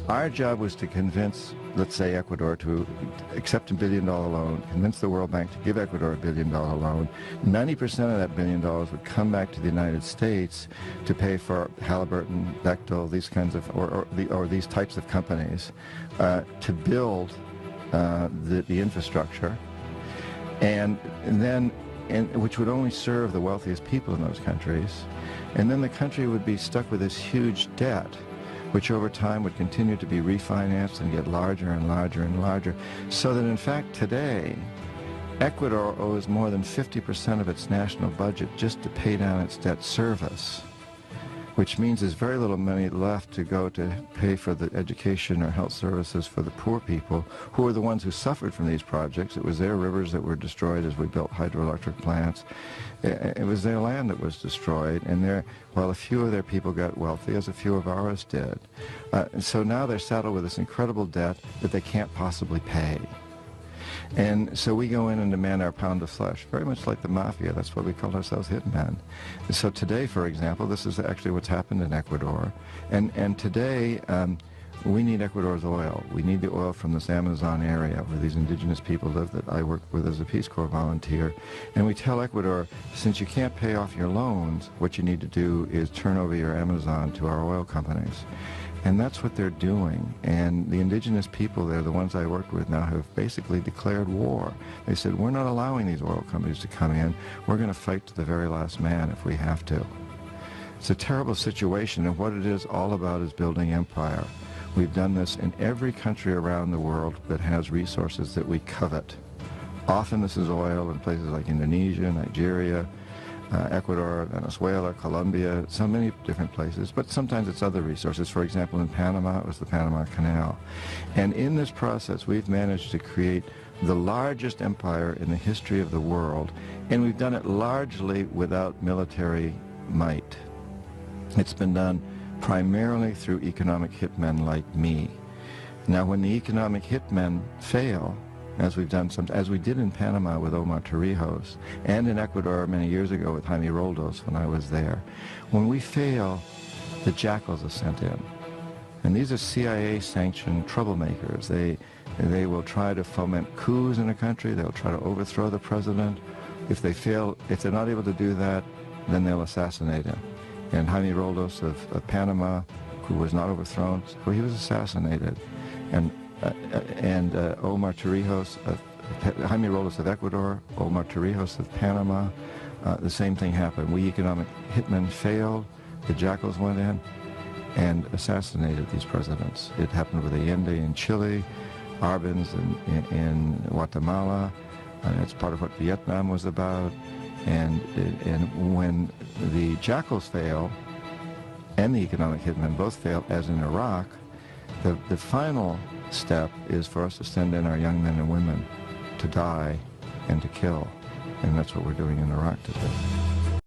Our job was to convince, let's say, Ecuador to accept $1 billion loan, convince the World Bank to give Ecuador $1 billion loan. 90% of that $1 billion would come back to the United States to pay for Halliburton, Bechtel, these kinds of, or these types of companies, to build the infrastructure, and then, which would only serve the wealthiest people in those countries. And then the country would be stuck with this huge debt, which over time would continue to be refinanced and get larger and larger and larger, so that in fact today, Ecuador owes more than 50% of its national budget just to pay down its debt service, which means there's very little money left to go to pay for the education or health services for the poor people, who are the ones who suffered from these projects. It was their rivers that were destroyed as we built hydroelectric plants. It was their land that was destroyed, and while a few of their people got wealthy, as a few of ours did. So now they're saddled with this incredible debt that they can't possibly pay. And so we go in and demand our pound of flesh, very much like the mafia. That's why we called ourselves hitmen. So today, for example, this is actually what's happened in Ecuador. And today, we need Ecuador's oil. We need the oil from this Amazon area where these indigenous people live that I work with as a Peace Corps volunteer. And we tell Ecuador, since you can't pay off your loans, what you need to do is turn over your Amazon to our oil companies. And that's what they're doing. And the indigenous people there, the ones I worked with now, have basically declared war. They said, we're not allowing these oil companies to come in. We're going to fight to the very last man if we have to. It's a terrible situation, and what it is all about is building empire. We've done this in every country around the world that has resources that we covet. Often this is oil in places like Indonesia, Nigeria, Ecuador, Venezuela, Colombia, so many different places, but sometimes it's other resources. For example, in Panama, it was the Panama Canal. And in this process, we've managed to create the largest empire in the history of the world, and we've done it largely without military might. It's been done primarily through economic hitmen like me. Now, when the economic hitmen fail, as we did in Panama with Omar Torrijos, and in Ecuador many years ago with Jaime Roldos when I was there. When we fail, the jackals are sent in. And these are CIA-sanctioned troublemakers. They will try to foment coups in a country. They'll try to overthrow the president. If they fail, if they're not able to do that, then they'll assassinate him. And Jaime Roldos of Panama, who was not overthrown, so he was assassinated. And Omar Torrijos, Jaime Roldos of Ecuador, Omar Torrijos of Panama, the same thing happened. We economic hitmen failed, the jackals went in and assassinated these presidents. It happened with Allende in Chile, Arbenz in Guatemala, and it's part of what Vietnam was about. And when the jackals fail, and the economic hitmen both fail, as in Iraq, the final step is for us to send in our young men and women to die and to kill. And that's what we're doing in Iraq today.